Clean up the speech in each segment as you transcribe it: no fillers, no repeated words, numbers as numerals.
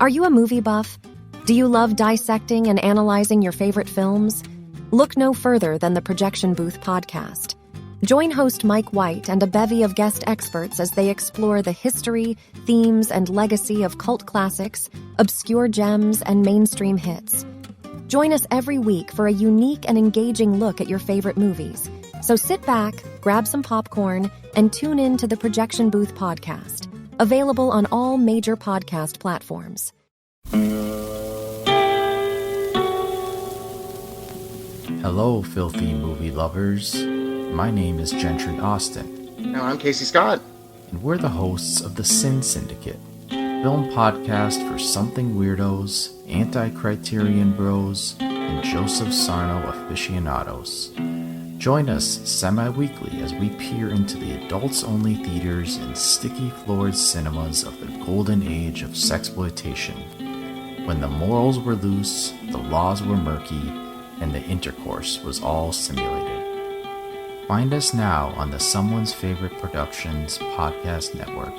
Are you a movie buff? Do you love dissecting and analyzing your favorite films? Look no further than the Projection Booth podcast. Join host Mike White and a bevy of guest experts as they explore the history, themes, and legacy of cult classics, obscure gems, and mainstream hits. Join us every week for a unique and engaging look at your favorite movies. So sit back, grab some popcorn, and tune in to the Projection Booth podcast, available on all major podcast platforms. Hello, filthy movie lovers. My name is Gentry Austin. And I'm Casey Scott. And we're the hosts of the Sin Syndicate, film podcast for something weirdos, anti-criterion bros, and Joseph Sarno aficionados. Join us semi-weekly as we peer into the adults-only theaters and sticky-floored cinemas of the golden age of sexploitation, when the morals were loose, the laws were murky, and the intercourse was all simulated. Find us now on the Someone's Favorite Productions podcast network.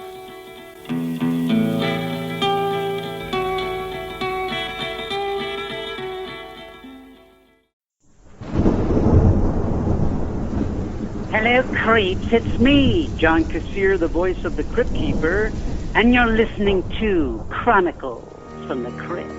Hello, creeps. It's me, John Kassir, the voice of the Crypt Keeper, and you're listening to Chronicles from the Crypt.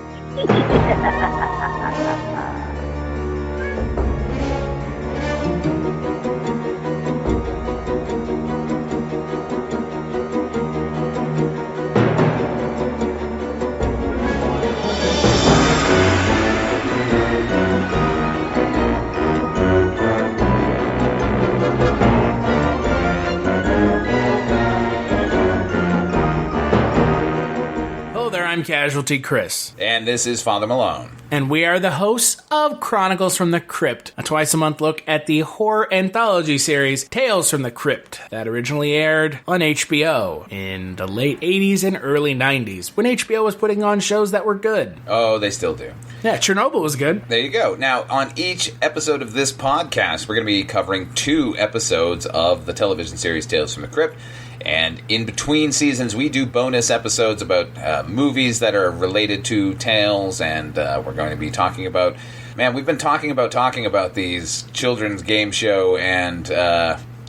I'm Casualty Chris. And this is Father Malone. And we are the hosts of Chronicles from the Crypt, a twice-a-month look at the horror anthology series Tales from the Crypt that originally aired on HBO in the late 80s and early 90s, when HBO was putting on shows that were good. Oh, they still do. Yeah, Chernobyl was good. There you go. Now, on each episode of this podcast, we're going to be covering 2 episodes of the television series Tales from the Crypt. And in between seasons, we do bonus episodes about movies that are related to Tales, and we're going to be talking about... Man, we've been talking about these children's game show and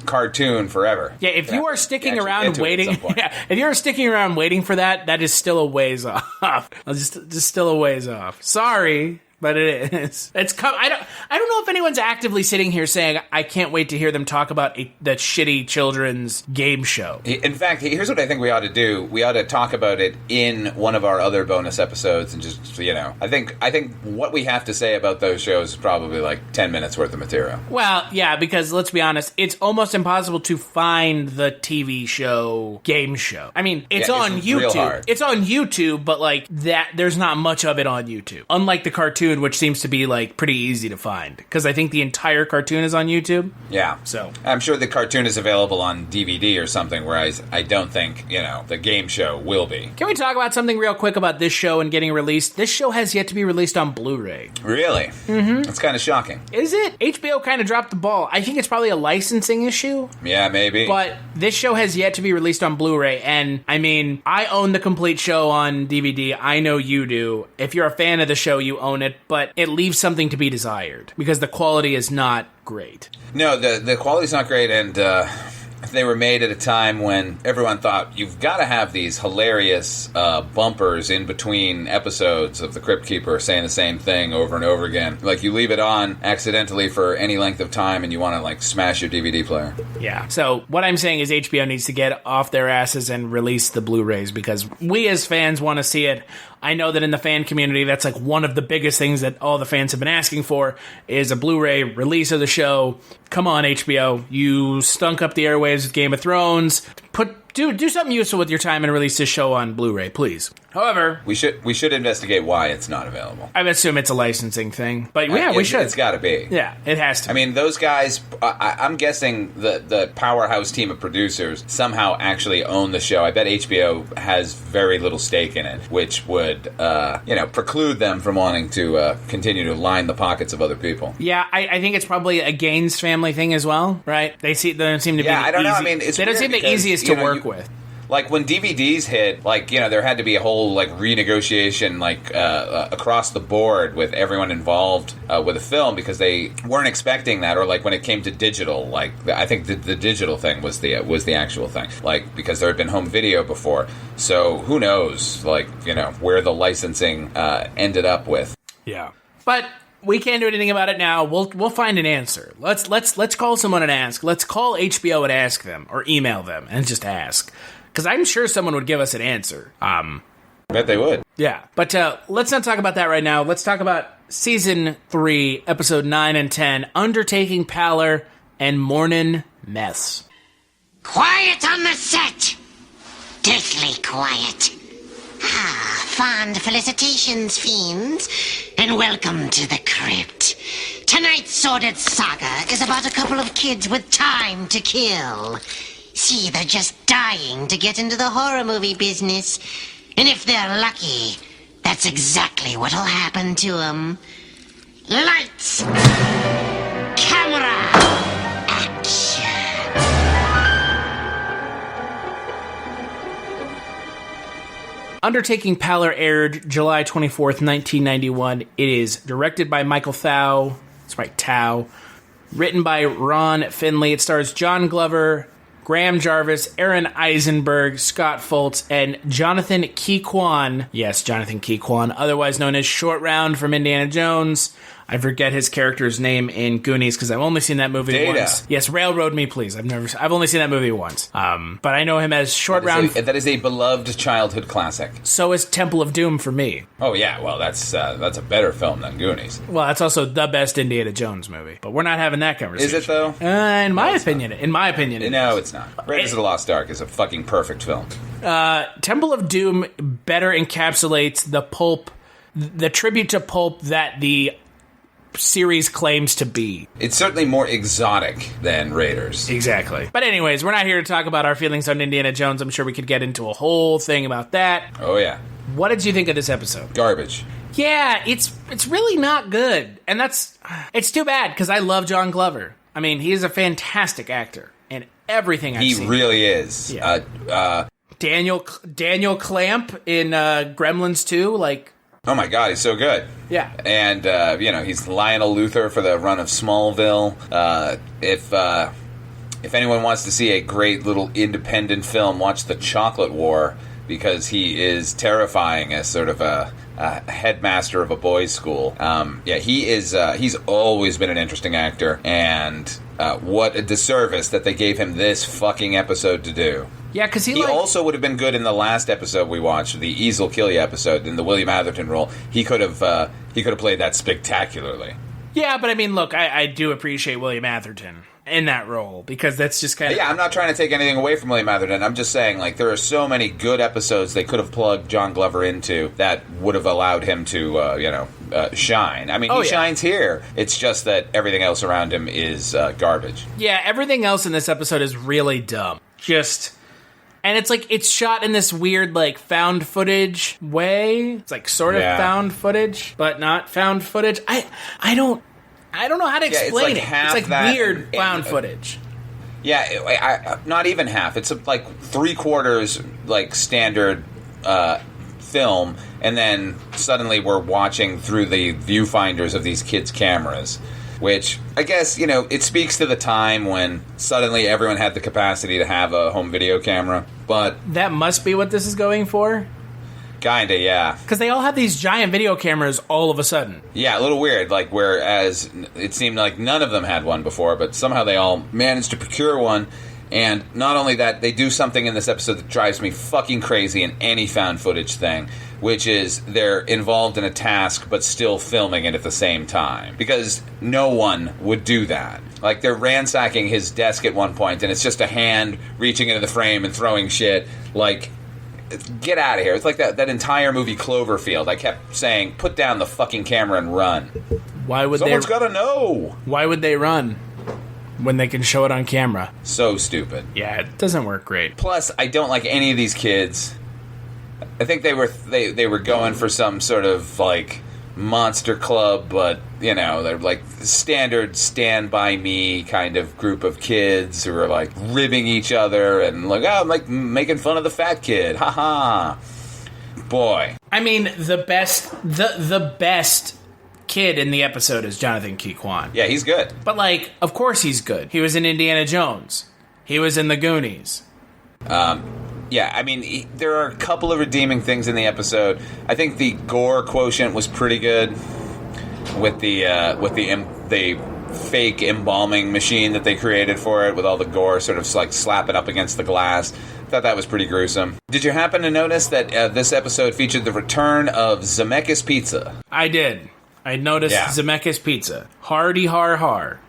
cartoon forever. Yeah, if you are sticking around waiting... if you're sticking around waiting for that, that is still a ways off. Just still a ways off. Sorry. But it is. I don't know if anyone's actively sitting here saying, I can't wait to hear them talk about that shitty children's game show. In fact, here's what I think we ought to do. We ought to talk about it in one of our other bonus episodes and just, I think what we have to say about those shows is probably like 10 minutes worth of material. Well, yeah, because let's be honest, it's almost impossible to find the TV show game show. I mean, it's on YouTube. Real hard. It's on YouTube, but like that, there's not much of it on YouTube. Unlike the cartoon, which seems to be like pretty easy to find because I think the entire cartoon is on YouTube. Yeah, so I'm sure the cartoon is available on DVD or something. Whereas I don't think the game show will be. Can we talk about something real quick about this show and getting released? This show has yet to be released on Blu-ray. Really? Mm-hmm. That's kind of shocking. Is it? HBO kind of dropped the ball. I think it's probably a licensing issue. Yeah, maybe. But this show has yet to be released on Blu-ray, and I mean, I own the complete show on DVD. I know you do. If you're a fan of the show, you own it. But it leaves something to be desired because the quality is not great. No, the quality's not great, and they were made at a time when everyone thought you've got to have these hilarious bumpers in between episodes of The Crypt Keeper saying the same thing over and over again. Like you leave it on accidentally for any length of time and you want to like smash your DVD player. Yeah. So what I'm saying is HBO needs to get off their asses and release the Blu-rays because we as fans want to see it. I know that in the fan community, that's like one of the biggest things that all the fans have been asking for is a Blu-ray release of the show. Come on, HBO. You stunk up the airwaves with Game of Thrones. Do something useful with your time and release this show on Blu-ray, please. However, we should investigate why it's not available. I assume it's a licensing thing, but yeah, we should. It's got to be. Yeah, it has to. I mean, those guys. I'm guessing the powerhouse team of producers somehow actually own the show. I bet HBO has very little stake in it, which would preclude them from wanting to continue to line the pockets of other people. Yeah, I think it's probably a Gaines family thing as well, right? They don't seem to be. Yeah, I don't know. I mean, they don't seem the easiest to work with. Like, when DVDs hit, like, you know, there had to be a whole, like, renegotiation, like, across the board with everyone involved with a film because they weren't expecting that. Or, like, when it came to digital, like, I think the digital thing was the actual thing. Like, because there had been home video before. So, who knows, like, you know, where the licensing ended up with. Yeah. But we can't do anything about it now. We'll find an answer. Let's call someone and ask. Let's call HBO and ask them, or email them and just ask. Because I'm sure someone would give us an answer. Bet they would. Yeah. But let's not talk about that right now. Let's talk about Season 3, Episode 9 and 10, Undertaking Palor and Mournin Mess. Quiet on the set! Deathly quiet. Fond felicitations, fiends, and welcome to the Crypt. Tonight's sordid saga is about a couple of kids with time to kill. See, they're just dying to get into the horror movie business. And if they're lucky, that's exactly what'll happen to them. Lights! Camera! Action! Undertaking Palor aired July 24th, 1991. It is directed by Michael Thau. That's right, Tau. Written by Ron Finley. It stars John Glover, Graham Jarvis, Aaron Eisenberg, Scott Foltz, and Jonathan Key-Kwan. Yes, Jonathan Key-Kwan, otherwise known as Short Round from Indiana Jones. I forget his character's name in Goonies because I've only seen that movie once. Yes, Railroad Me, Please. I've only seen that movie once. But I know him as Short Round. That is a beloved childhood classic. So is Temple of Doom for me. Oh yeah, well that's a better film than Goonies. Well, that's also the best Indiana Jones movie. But we're not having that conversation. Is it though? In my opinion, it's not. Raiders of the Lost Ark is a fucking perfect film. Temple of Doom better encapsulates the pulp, the tribute to pulp that the series claims to be. It's certainly more exotic than Raiders. Exactly. But anyways, we're not here to talk about our feelings on Indiana Jones. I'm sure we could get into a whole thing about that. Oh yeah. What did you think of this episode? Garbage. Yeah, it's really not good. And it's too bad because I love John Glover. I mean, he is a fantastic actor in everything I've seen. He really is. Yeah. Daniel Clamp in Gremlins 2, like, oh my God, he's so good. Yeah. And, he's Lionel Luthor for the run of Smallville. If anyone wants to see a great little independent film, watch The Chocolate War, because he is terrifying as sort of a headmaster of a boys' school. He's always been an interesting actor, and what a disservice that they gave him this fucking episode to do. Yeah, because he also would have been good in the last episode we watched, the Easel Kill You episode, in the William Atherton role. He could have played that spectacularly. Yeah, but I mean, look, I do appreciate William Atherton in that role, because that's just kind of... Yeah, I'm not trying to take anything away from William Atherton. I'm just saying, like, there are so many good episodes they could have plugged John Glover into that would have allowed him to, shine. I mean, he shines here. It's just that everything else around him is garbage. Yeah, everything else in this episode is really dumb. And it's like, it's shot in this weird, like, found footage way. It's like sort of found footage, but not found footage. I don't know how to explain it. It's like weird found footage. Yeah, not even half. It's like 3/4 like standard film, and then suddenly we're watching through the viewfinders of these kids' cameras. Which, I guess, it speaks to the time when suddenly everyone had the capacity to have a home video camera, but... That must be what this is going for? Kinda, yeah. Because they all have these giant video cameras all of a sudden. Yeah, a little weird, like, whereas it seemed like none of them had one before, but somehow they all managed to procure one, and not only that, they do something in this episode that drives me fucking crazy in any found footage thing, which is they're involved in a task but still filming it at the same time. Because no one would do that. Like, they're ransacking his desk at one point, and it's just a hand reaching into the frame and throwing shit. Like, get out of here. It's like that entire movie Cloverfield. I kept saying, put down the fucking camera and run. Someone's gotta know. Why would they run when they can show it on camera? So stupid. Yeah, it doesn't work great. Plus, I don't like any of these kids. I think they were going for some sort of, like, monster club, but, you know, they're like standard Stand By Me kind of group of kids who are like ribbing each other and like, oh, like making fun of the fat kid. Ha. Boy. I mean, the best kid in the episode is Jonathan Key-Kwan. Yeah, he's good. But, like, of course he's good. He was in Indiana Jones. He was in The Goonies. Yeah, I mean, there are a couple of redeeming things in the episode. I think the gore quotient was pretty good with the fake embalming machine that they created for it, with all the gore sort of like slapping up against the glass. Thought that was pretty gruesome. Did you happen to notice that this episode featured the return of Zemeckis Pizza? I did. I noticed Zemeckis Pizza. Hardy har har.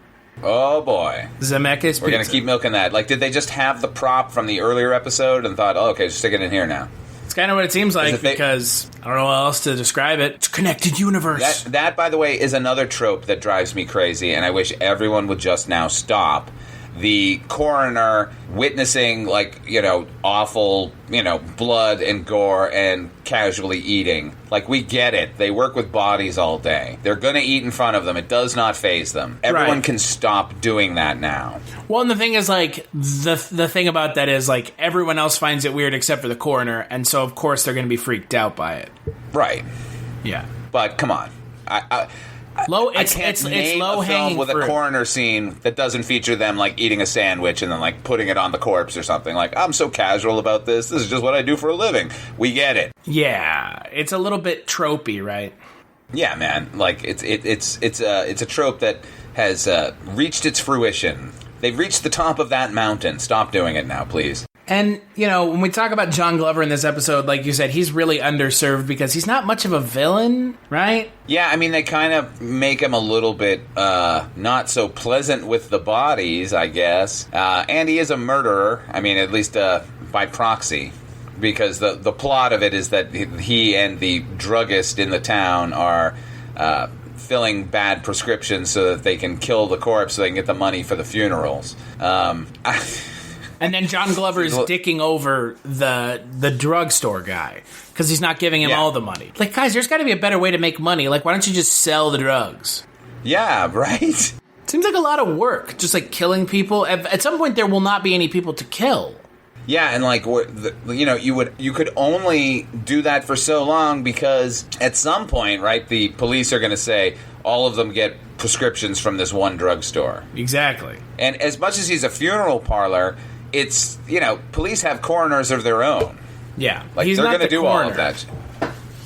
Oh boy. Zemeckis Pizza. We're going to keep milking that. Like, did they just have the prop from the earlier episode and thought, oh, okay, stick it in here now? It's kind of what it seems like, because I don't know how else to describe it. It's a connected universe. That, by the way, is another trope that drives me crazy, and I wish everyone would just now stop. The coroner witnessing, like, you know, awful, you know, blood and gore and casually eating. Like, we get it. They work with bodies all day. They're going to eat in front of them. It does not faze them. Everyone can stop doing that now. Well, and the thing is, like, the thing about that is, like, everyone else finds it weird except for the coroner, and so, of course, they're going to be freaked out by it. Right. Yeah. But, come on. It's low hanging with fruit. A coroner scene that doesn't feature them like eating a sandwich and then like putting it on the corpse or something. Like, I'm so casual about this. This is just what I do for a living. We get it. Yeah, it's a little bit tropey, right? Yeah, man. Like it's a trope that has reached its fruition. They've reached the top of that mountain. Stop doing it now, please. And, you know, when we talk about John Glover in this episode, like you said, he's really underserved because he's not much of a villain, right? Yeah, I mean, they kind of make him a little bit not so pleasant with the bodies, I guess. And he is a murderer, I mean, at least by proxy. Because the plot of it is that he and the druggist in the town are filling bad prescriptions so that they can kill the corpse so they can get the money for the funerals. And then John Glover's dicking over the drugstore guy because he's not giving him all the money. Like, guys, there's got to be a better way to make money. Like, why don't you just sell the drugs? Yeah, right? Seems like a lot of work, just like killing people. At some point, there will not be any people to kill. Yeah, and like, you know, you could only do that for so long because at some point, right, the police are going to say all of them get prescriptions from this one drugstore. Exactly. And as much as he's a funeral parlor, it's, you know, police have coroners of their own. Yeah. Like, he's they're going to do all of that.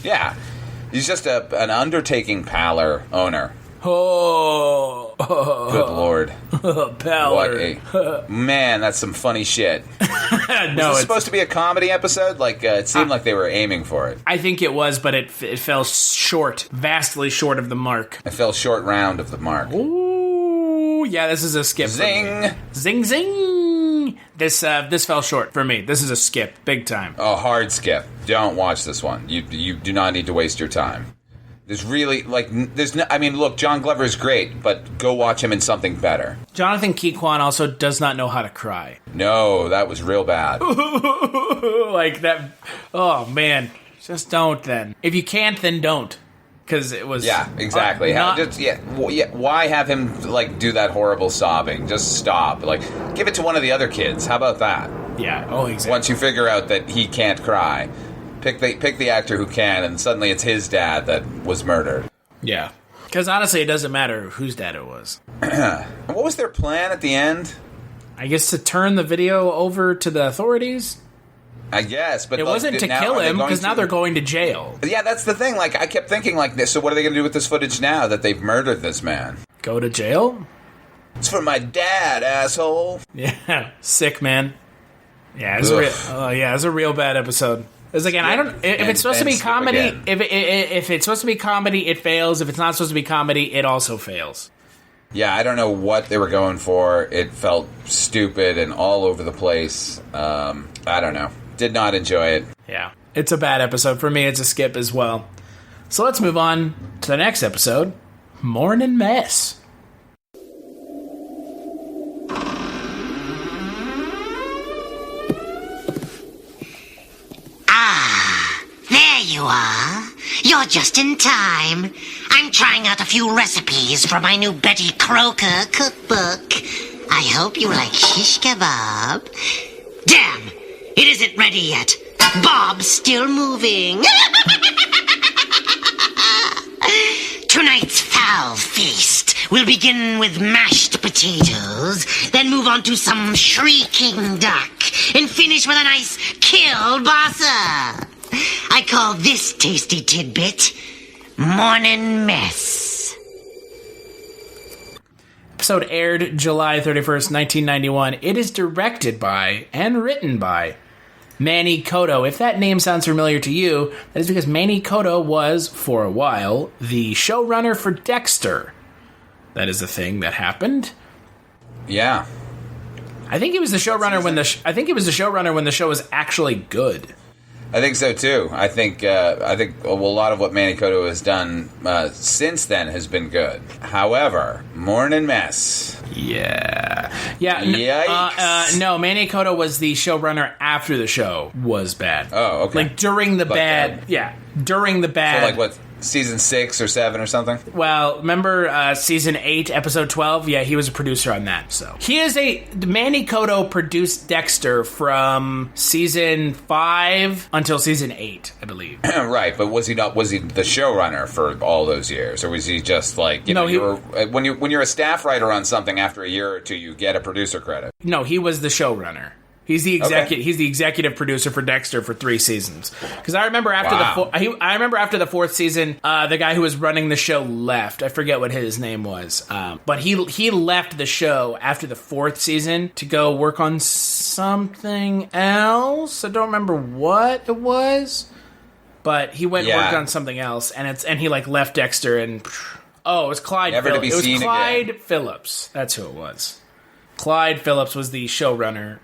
Yeah. He's just an Undertaking Palor owner. Oh. Good Lord. Palor. Man, that's some funny shit. No, was this supposed to be a comedy episode? Like, it seemed like they were aiming for it. I think it was, but it fell short. Vastly short of the mark. It fell short round of the mark. Ooh, yeah, this is a skip. Zing. Zing, zing. This fell short for me. This is a skip, big time. Oh, hard skip. Don't watch this one. You do not need to waste your time. There's really, like, there's no, I mean, look, John Glover is great, but go watch him in something better. Jonathan Key-Kwan also does not know how to cry. No, that was real bad. Like that, oh man, just don't then. If you can't, then don't. Because it was... Yeah, exactly. Why have him, like, do that horrible sobbing? Just stop. Like, give it to one of the other kids. How about that? Yeah, oh, exactly. Once you figure out that he can't cry, pick the actor who can, and suddenly it's his dad that was murdered. Yeah. Because honestly, it doesn't matter whose dad it was. What was their plan at the end? I guess to turn the video over to the authorities? I guess, but it wasn't to kill him, because now they're going to jail. Yeah, that's the thing. Like, I kept thinking, like, this. So what are they going to do with this footage now that they've murdered this man? Go to jail? It's for my dad, asshole. Yeah, sick, man. Yeah, it's a real bad episode. It's again, I don't. If it's supposed to be comedy, if it's supposed to be comedy, it fails. If it's not supposed to be comedy, it also fails. Yeah, I don't know what they were going for. It felt stupid and all over the place. I don't know. Did not enjoy it. Yeah, it's a bad episode. For me, it's a skip as well. So let's move on to the next episode, Mournin Mess. Ah, there you are. You're just in time. I'm trying out a few recipes for my new Betty Crocker cookbook. I hope you like shish kebab. Damn, it isn't ready yet. Bob's still moving. Tonight's foul feast will begin with mashed potatoes, then move on to some shrieking duck, and finish with a nice kielbasa. I call this tasty tidbit Mournin Mess. Episode aired July 31st, 1991. It is directed by and written by Manny Coto. If that name sounds familiar to you, that is because Manny Coto was, for a while, the showrunner for Dexter. That is a thing that happened. Yeah. I think he was the showrunner when the show was actually good. I think so too. I think a lot of what Manny Coto has done since then has been good. However, Mournin Mess. Yeah. Yikes. No, Manny Coto was the showrunner after the show was bad. Oh, okay. Like during the bad. During the bad. So like what? Season 6 or 7 or something? Well, remember season 8, episode 12? Yeah, he was a producer on that. So Manny Coto produced Dexter from season 5 until season 8, I believe. Right, but was he the showrunner for all those years, or was he just like when you're a staff writer on something, after a year or two you get a producer credit? No, he was the showrunner. He's the executive producer for Dexter for 3 seasons. Because I remember after the 4th season, the guy who was running the show left. I forget what his name was, but he left the show after the 4th season to go work on something else. I don't remember what it was, but he went and worked on something else, and he like left Dexter and it was Clyde. Clyde Phillips. That's who it was. Clyde Phillips was the showrunner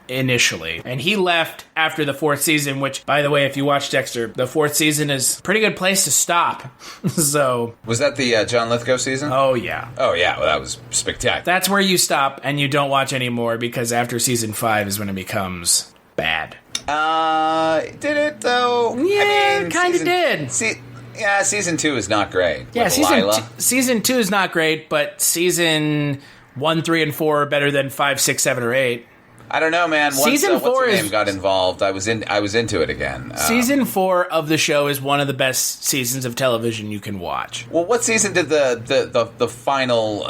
initially, and he left after the 4th season, which, by the way, if you watch Dexter, the 4th season is a pretty good place to stop. So, was that the John Lithgow season? Oh, yeah. Well, that was spectacular. That's where you stop, and you don't watch anymore, because after season 5 is when it becomes bad. Did it, though? Yeah, it kind of did. Season 2 is not great. Yeah, season 2 is not great, but season 1, 3, and 4 are better than 5, 6, 7, or 8. I don't know, man. Once Season 4 name got involved, I was into it again. Season 4 of the show is one of the best seasons of television you can watch. Well, what season did the final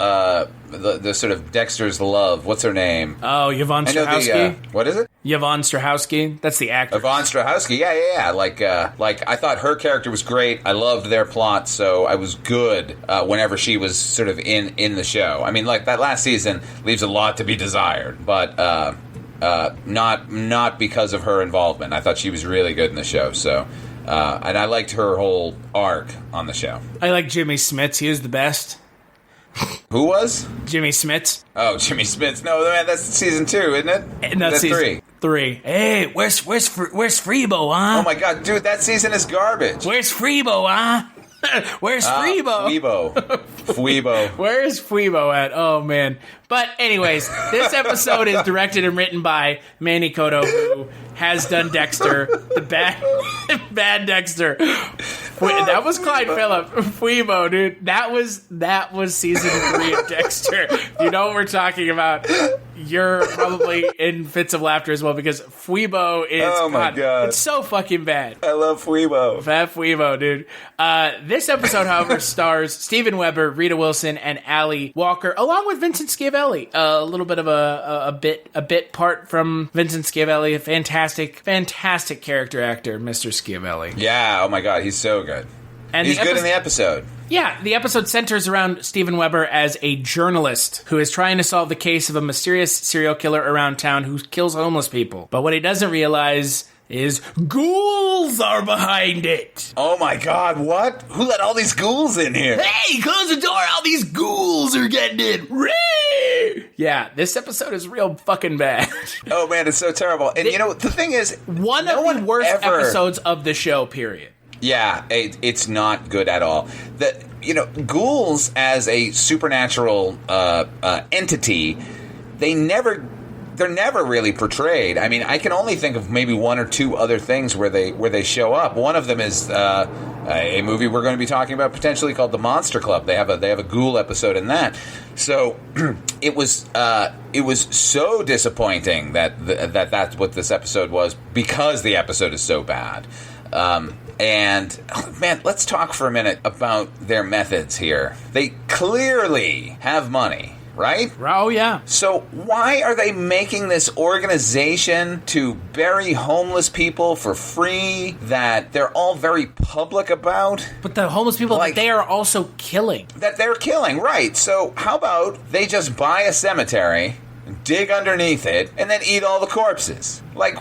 the sort of Dexter's love? What's her name? Oh, Yvonne Strahovski. What is it? Yvonne Strahovski. That's the actor. Yvonne Strahovski. Yeah. Like I thought her character was great. I loved their plot, so I was good whenever she was sort of in the show. I mean, like that last season leaves a lot to be desired, but not because of her involvement. I thought she was really good in the show. So, and I liked her whole arc on the show. I like Jimmy Smits. He was the best. Who was? Jimmy Smits. Oh, Jimmy Smits. No, man, that's season 2, isn't it? No, that's season 3. Hey, where's Freebo, huh? Oh my god, dude, that season is garbage. Where's Freebo, huh? Where's Freebo? Fweebo. Where's Fweebo at? Oh, man. But anyways, this episode is directed and written by Manny Coto, who has done Dexter, the bad Dexter. That was Clyde Phillips. Fweebo, dude. That was season 3 of Dexter. You know what we're talking about. You're probably in fits of laughter as well, because Fweebo is... Oh, my God. It's so fucking bad. I love Fweebo. Fat Fweebo, dude. This episode, however, stars Steven Weber, Rita Wilson, and Ali Walker, along with Vincent Schiavelli. A little bit of a bit part from Vincent Schiavelli. A fantastic character actor, Mr. Schiavelli. Yeah, oh my god, he's so good. And he's good in the episode. Yeah, the episode centers around Steven Weber as a journalist who is trying to solve the case of a mysterious serial killer around town who kills homeless people. But what he doesn't realize is ghouls are behind it. Oh my god, what? Who let all these ghouls in here? Hey, close the door, all these ghouls are getting in. Ray! Yeah, this episode is real fucking bad. Oh man, it's so terrible. And you know, the thing is, one of the worst episodes of the show, period. Yeah, it's not good at all. Ghouls as a supernatural entity, they're never really portrayed. I mean, I can only think of maybe one or two other things where they show up. One of them is a movie we're going to be talking about potentially called The Monster Club. They have a ghoul episode in that. So it was so disappointing that's what this episode was, because the episode is so bad. And, man, let's talk for a minute about their methods here. They clearly have money, right? Oh, yeah. So why are they making this organization to bury homeless people for free that they're all very public about? But the homeless people that they are also killing. That they're killing, right. So how about they just buy a cemetery, dig underneath it, and then eat all the corpses? Like,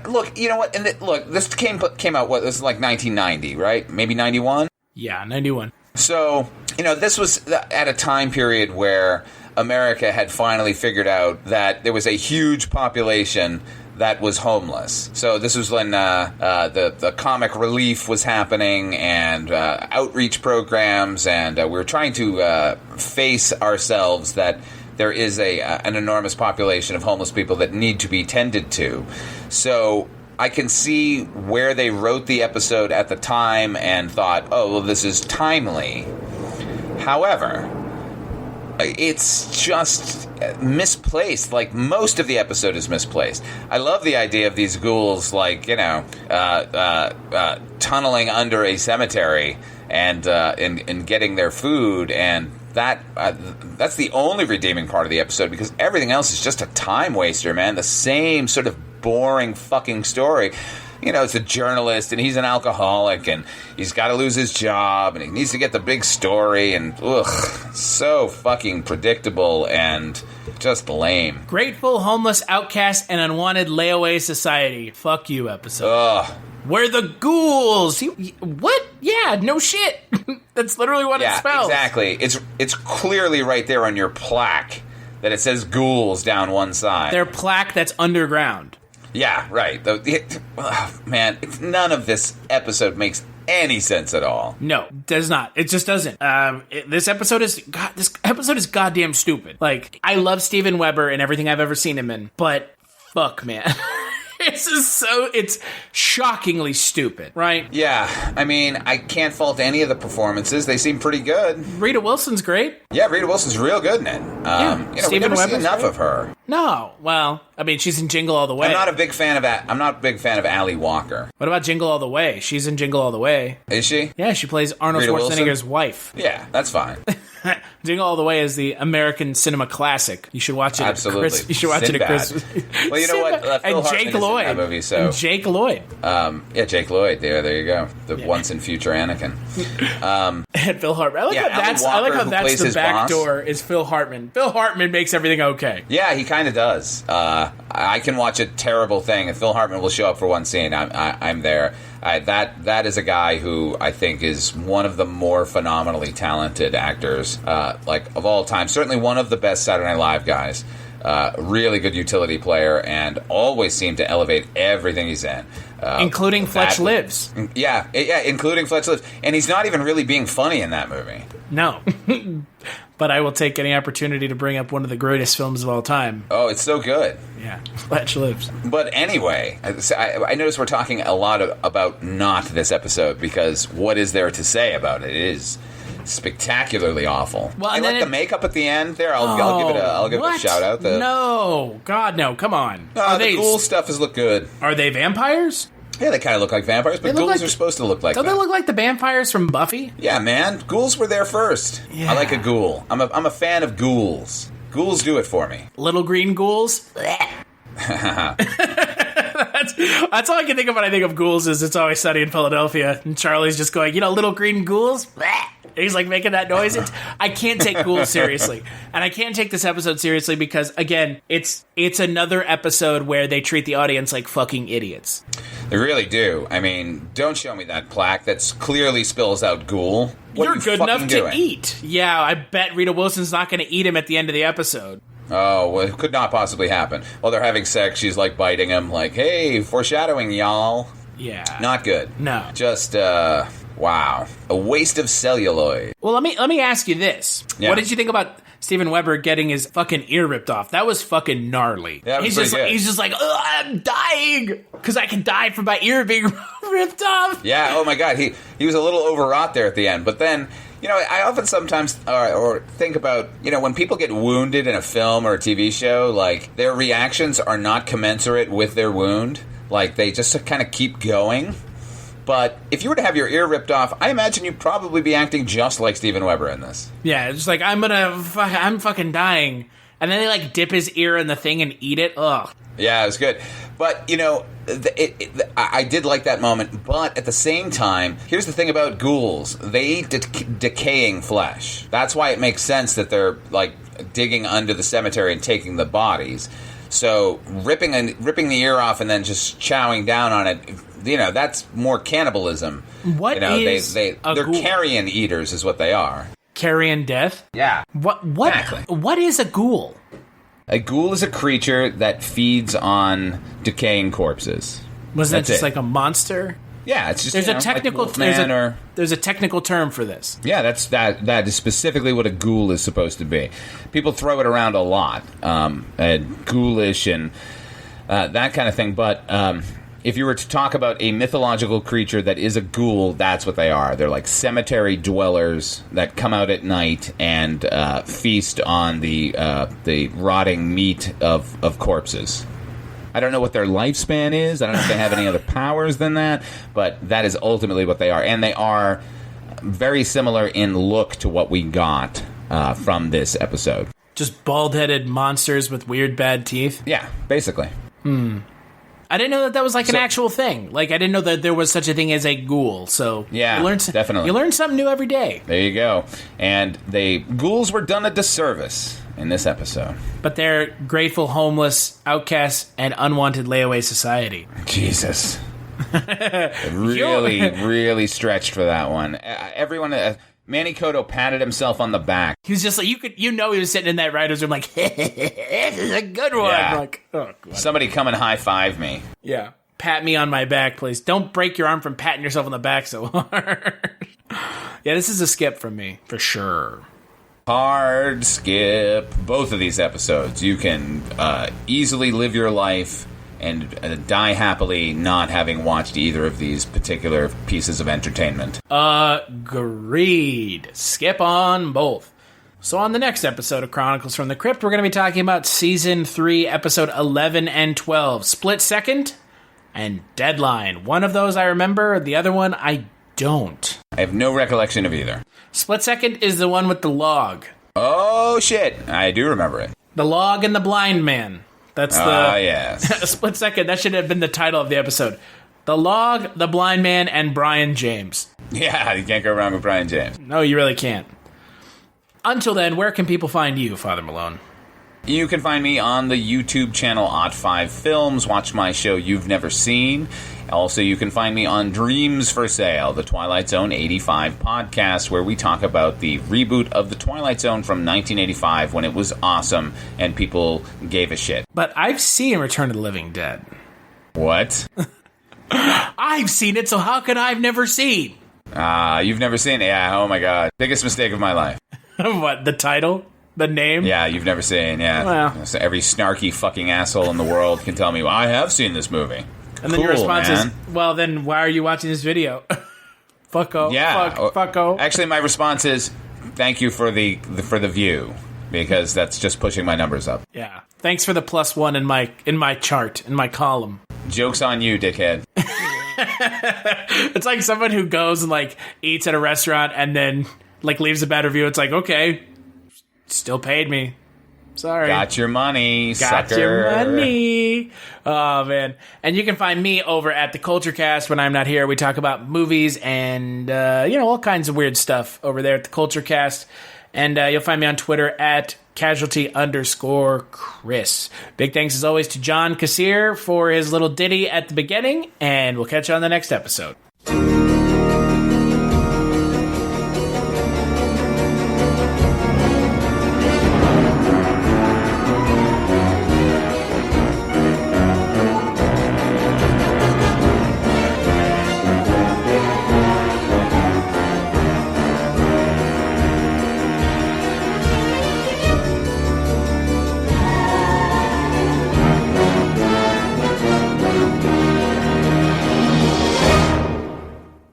look, you know what? And this came out. This is like 1990, right? Maybe 91. Yeah, 91. So this was at a time period where America had finally figured out that there was a huge population that was homeless. So this was when the comic relief was happening, and outreach programs, and we were trying to face ourselves that there is an enormous population of homeless people that need to be tended to. So I can see where they wrote the episode at the time and thought, oh, well, this is timely. However, it's just misplaced. Like, most of the episode is misplaced. I love the idea of these ghouls, like, tunneling under a cemetery and getting their food, and that's the only redeeming part of the episode, because everything else is just a time waster, man. The same sort of boring fucking story. It's a journalist, and he's an alcoholic, and he's got to lose his job, and he needs to get the big story, and so fucking predictable and just lame. Grateful, homeless, outcast, and unwanted layaway society. Fuck you episode. We're the ghouls. What? Yeah, no shit. That's literally what it spells. Exactly. It's clearly right there on your plaque that it says ghouls down one side. Their plaque that's underground. Yeah, right. Man, none of this episode makes any sense at all. No, does not. It just doesn't. This episode is goddamn stupid. Like, I love Steven Weber and everything I've ever seen him in, but fuck, man. It's shockingly stupid, right? Yeah, I mean, I can't fault any of the performances. They seem pretty good. Rita Wilson's great. Yeah, Rita Wilson's real good in it. We never see enough of her. No, well, I mean, she's in Jingle All the Way. I'm not a big fan of Ali Walker. What about Jingle All the Way? She's in Jingle All the Way. Is she? Yeah, she plays Arnold Schwarzenegger's wife. Yeah, that's fine. Jingle All the Way is the American cinema classic. You should watch it. Absolutely. You should watch it at Christmas. Well, you know what? And Jake Lloyd. In that movie, so. And Jake Lloyd. Jake Lloyd. There you go. The once and future Anakin. And Phil Hartman. I like how that's the back door is Phil Hartman. Phil Hartman makes everything okay. Yeah, he kind of does. I can watch a terrible thing, and Phil Hartman will show up for one scene. I'm there. That is a guy who I think is one of the more phenomenally talented actors, of all time. Certainly one of the best Saturday Night Live guys. Really good utility player, and always seemed to elevate everything he's in. Including Fletch Lives. Yeah, including Fletch Lives. And he's not even really being funny in that movie. No. But I will take any opportunity to bring up one of the greatest films of all time. Oh, it's so good. Yeah, Fletch Lives. But anyway, I notice we're talking a lot about not this episode, because what is there to say about it? It is spectacularly awful. Well, and the makeup at the end there. I'll give it a shout out. No, God, no! Come on. The ghoul stuff has looked good. Are they vampires? Yeah, they kind of look like vampires, but ghouls are supposed to look like that. Don't they look like the vampires from Buffy? Yeah, man. Ghouls were there first. Yeah. I like a ghoul. I'm a fan of ghouls. Ghouls do it for me. Little green ghouls? That's all I can think of when I think of ghouls is It's Always Sunny in Philadelphia. And Charlie's just going, little green ghouls? He's like making that noise. I can't take ghouls seriously. And I can't take this episode seriously because, again, it's another episode where they treat the audience like fucking idiots. They really do. I mean, don't show me that plaque that clearly spells out ghoul. What You're are you good enough doing? To eat. Yeah, I bet Rita Wilson's not going to eat him at the end of the episode. Oh, well, it could not possibly happen. While they're having sex, she's like biting him, like, hey, foreshadowing, y'all. Yeah. Not good. No. Just, wow. A waste of celluloid. Well, let me ask you this. Yeah. What did you think about Steven Weber getting his fucking ear ripped off. That was fucking gnarly. Yeah, he's just like, "Ugh, I'm dying because I can die from my ear being ripped off. Yeah, oh my God. He was a little overwrought there at the end. But then, I often sometimes or think about, when people get wounded in a film or a TV show, like, their reactions are not commensurate with their wound. Like, they just kind of keep going. But if you were to have your ear ripped off, I imagine you'd probably be acting just like Steven Weber in this. Yeah, it's like, I'm fucking dying. And then they, like, dip his ear in the thing and eat it. Ugh. Yeah, it was good. But, I did like that moment. But at the same time, here's the thing about ghouls. They eat decaying flesh. That's why it makes sense that they're, like, digging under the cemetery and taking the bodies. So ripping the ear off and then just chowing down on it, that's more cannibalism. They're ghoul? carrion eaters is what they are. Carrion death? Yeah. Exactly. What is a ghoul? A ghoul is a creature that feeds on decaying corpses. Wasn't that just like a monster? Yeah, it's just there's a technical there's a technical term for this. Yeah, that is specifically what a ghoul is supposed to be. People throw it around a lot, ghoulish and that kind of thing. But if you were to talk about a mythological creature that is a ghoul, that's what they are. They're like cemetery dwellers that come out at night and feast on the rotting meat of corpses. I don't know what their lifespan is. I don't know if they have any other powers than that, but that is ultimately what they are. And they are very similar in look to what we got from this episode. Just bald-headed monsters with weird bad teeth? Yeah, basically. I didn't know that was like an actual thing. Like, I didn't know that there was such a thing as a ghoul. So yeah, definitely. You learn something new every day. There you go. And ghouls were done a disservice in this episode. But they're grateful, homeless, outcasts, and unwanted layaway society. Jesus. really stretched for that one. Everyone... Manny Cotto patted himself on the back. He was just like, he was sitting in that writer's room like, this is a good one. Yeah. Like, oh, God. Somebody come and high-five me. Yeah. Pat me on my back, please. Don't break your arm from patting yourself on the back so hard. Yeah, this is a skip from me, for sure. Hard skip. Both of these episodes. You can easily live your life and die happily not having watched either of these particular pieces of entertainment. Agreed. Skip on both. So on the next episode of Chronicles from the Crypt, we're going to be talking about Season 3, Episode 11 and 12, Split Second and Deadline. One of those I remember, the other one I don't. I have no recollection of either. Split Second is the one with the log. Oh, shit. I do remember it. The log and the blind man. That's yes. Split Second. That should have been the title of the episode. The Log, the Blind Man, and Brian James. Yeah, you can't go wrong with Brian James. No, you really can't. Until then, where can people find you, Father Malone? You can find me on the YouTube channel Odd5 Films. Watch my show You've Never Seen. Also, you can find me on Dreams for Sale, the Twilight Zone 85 podcast, where we talk about the reboot of the Twilight Zone from 1985 when it was awesome and people gave a shit. But I've seen Return of the Living Dead. What? I've seen it, so how can I've never seen? You've never seen it? Yeah, oh my God. Biggest mistake of my life. What, the title? The name? Yeah, You've Never Seen, yeah. Well. So every snarky fucking asshole in the world can tell me, well, I have seen this movie. And then your response is, well, then why are you watching this video? Fucko. Yeah. Fucko. Actually, my response is, thank you for the view, because that's just pushing my numbers up. Yeah. Thanks for the +1 in my chart, in my column. Joke's on you, dickhead. It's like someone who goes and, like, eats at a restaurant and then, like, leaves a bad review. It's like, okay, still paid me. Sorry. Got your money, Got sucker. your money. Oh, man. And you can find me over at the Culture Cast when I'm not here. We talk about movies and, all kinds of weird stuff over there at the Culture Cast. And you'll find me on Twitter at Casualty_Chris. Big thanks, as always, to John Kassir for his little ditty at the beginning. And we'll catch you on the next episode.